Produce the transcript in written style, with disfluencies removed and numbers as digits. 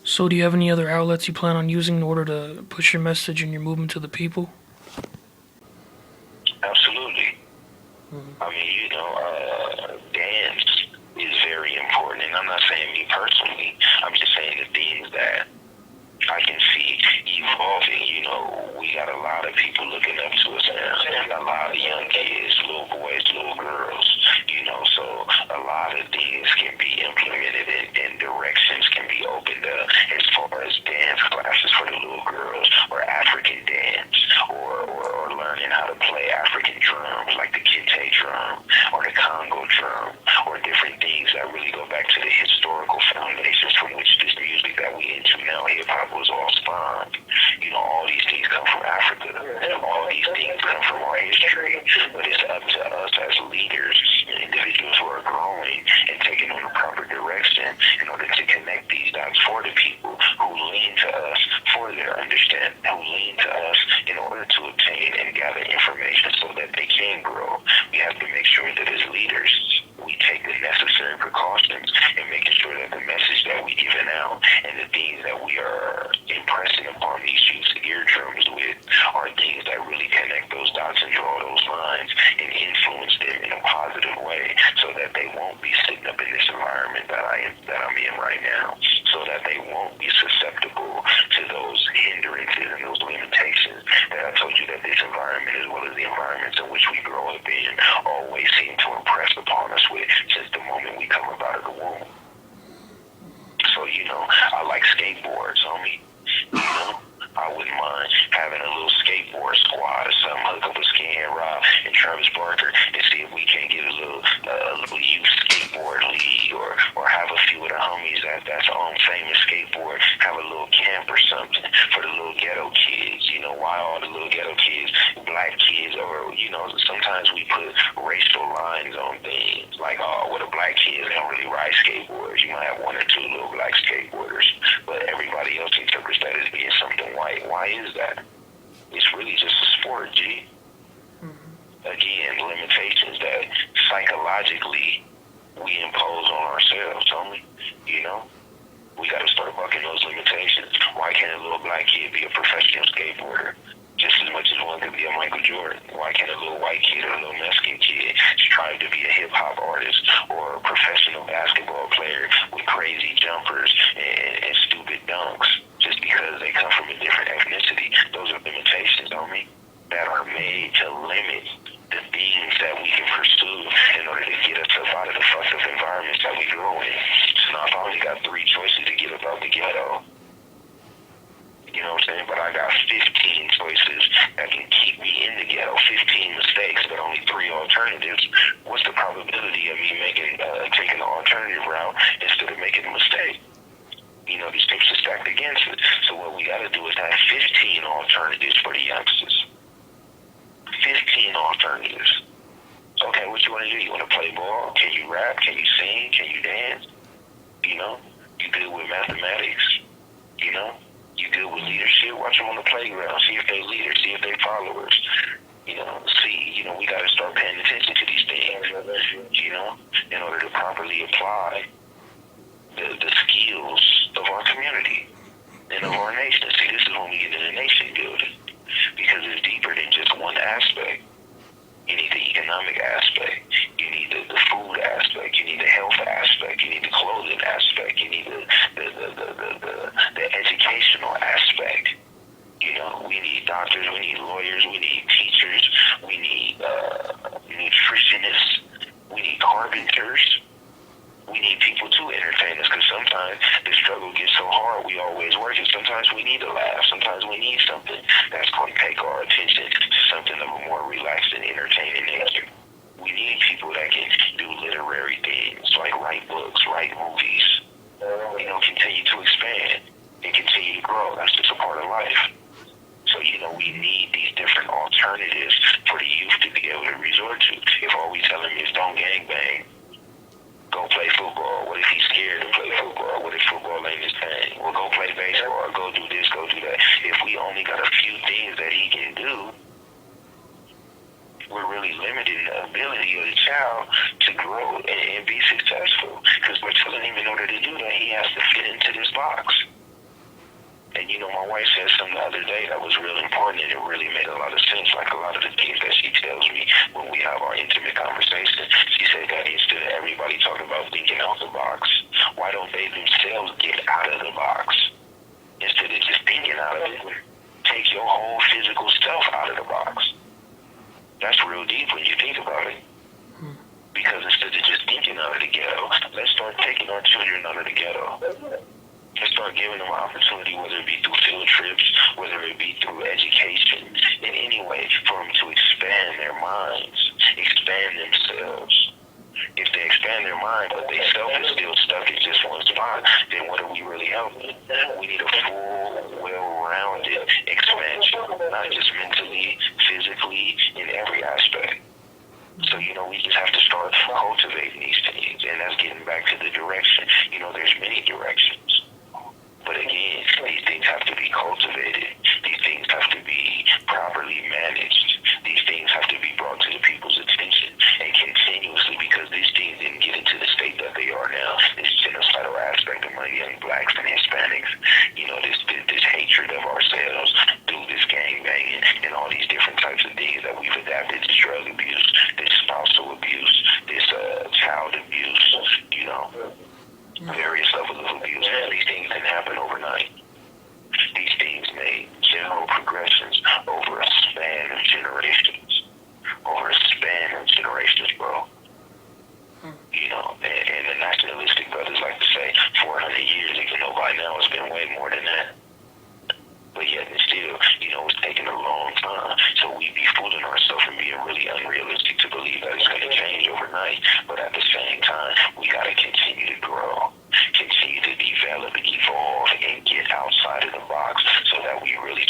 So, do you have any other outlets you plan on using in order to push your message and your movement to the people? Absolutely. Mm-hmm. I mean, dance is very important, and I'm not saying me personally. I'm just saying the things that I can see evolving. We got a lot of people looking up to us now, and a lot of young kids, little boys, little girls. So a lot of things can be implemented, and directions can be opened up as far as dance classes for the little girls, or African dance, or learning how to play African drums like the kente drum or the Congo drum, or different things that really go back to the historical foundations from which this music that we into now, hip hop, was all spawned. All these things come from Africa. All these things come from our history. But it's up to us as leaders and individuals who are growing and taking on the proper direction in order to connect these dots for the people who lean to us for their understanding, who lean to us in order to obtain and gather information so that they can grow. We have to make sure that as leaders, we take the necessary precautions in making sure that the message that we giving out and the things that we are impressing upon these youth's eardrums with are things that really connect those dots and draw those lines and influence them in a positive way, so that they won't be sitting up in this environment that I'm in right now, so that they won't be susceptible to those hindrances and those limitations that I told you that this environment, as well as the environments in which we grow up in, always seem to impress upon us with since the moment we come up out of the womb. So, I like skateboards, homie. I wouldn't mind having a little skateboard squad or something, hook up with Scan Rob and Travis Barker and see if we can get a little youth skateboard league, or have a few of the homies that's on famous skateboard, have a little camp or something for the little ghetto kids. Why all the little ghetto kids, black kids, or, sometimes we put racial lines on things, like, oh, well, the black kids don't really ride skateboards. You might have one or two little black skateboarders, but everybody else interprets that as being something white. Why is that? It's really just a sport, G. Again, limitations that psychologically we impose on ourselves, homie. We got to start bucking those limitations. Why can't a little black kid be a professional skateboarder just as much as one could be a Michael Jordan? Why can't a little white kid or a little Mexican kid strive to be a hip-hop artist or a professional basketball player with crazy jumpers and stupid dunks just because they come from a different ethnicity? Those are limitations, homie, that are made to limit the things that we can pursue in order to get us up out of the fucked up environments that we grow in. So now I've only got 3 choices to get up out the ghetto. You know what I'm saying? But I got 15 choices that can keep me in the ghetto. 15 mistakes, but only 3 alternatives. What's the probability of me taking the alternative route instead of making a mistake? These chips are stacked against it. So what we got to do is have 15 alternatives for the youngsters. 15 alternatives. Okay, what you want to do? You want to play ball? Can you rap? Can you sing? Can you dance? You good with mathematics? You good with leadership? Watch them on the playground. See if they leaders. See if they followers. We got to start paying attention to these things, in order to properly apply the skills of our community and of our nation. See, this is when we get into nation building, because it's deeper than just one aspect. You need the economic aspect. You need the food aspect. You need the health aspect. You need the clothing aspect. You need the educational aspect. We need doctors. We need lawyers. We need teachers. We need nutritionists. We need carpenters. We need people to entertain us, because sometimes the struggle gets so hard, we always working. Sometimes we need a laugh. Sometimes we need something that's going to take our attention to something of a more relaxed and entertaining nature. We need people that can do literary things, like write books, write movies, continue to expand and continue to grow. That's just a part of life. So, we need these different alternatives for the youth to be able to resort to. If all we tell them is don't gangbang, go play football. What if he's scared to play football? What if football ain't his thing? Well, go play baseball. Go do this, go do that. If we only got a few things that he can do, we're really limiting the ability of the child to grow and be successful, because we're telling him in order to do that, he has to fit into this box. And my wife said something the other day that was real important, and it really made a lot of sense. Like a lot of the things that she tells me when we have our intimate conversation, she said that instead of everybody talking about thinking out the box, why don't they themselves get out of the box instead of just thinking out of it? Take your whole physical self out of the box. That's real deep when you think about it. Because instead of just thinking out of the ghetto, let's start taking our children out of the ghetto. Let's start giving them an opportunity, whether it be through field trips, whether it be through education, in any way, for them to expand their minds, expand themselves. If they expand their mind, but they self is still stuck in just one spot, then what are we really helping? We need a full, well-rounded expansion, not just mentally, physically, in every aspect. So, we just have to start cultivating these things, and that's getting back to the direction. There's many directions. But again, these things have to be cultivated. These things have to be properly managed. These things have to be brought to the people's attention and continuously, because these things didn't get into the state that they are now. This genocidal aspect among young blacks and Hispanics, this hatred of ourselves through this gang banging and all these different types of things that we've adapted, this drug abuse, this spousal abuse, this child abuse, various levels of abuse. These things didn't happen overnight. These things made general progressions over a span of generations. Bro. And the nationalistic brothers like to say 400 years, even though by now it's been way more than that. But yet and still, it's taking a long time. So we be fooling ourselves and being really unrealistic to believe that it's going to change overnight. But at the same time, we got to continue to grow, continue to develop, evolve, and get outside of the box so that we really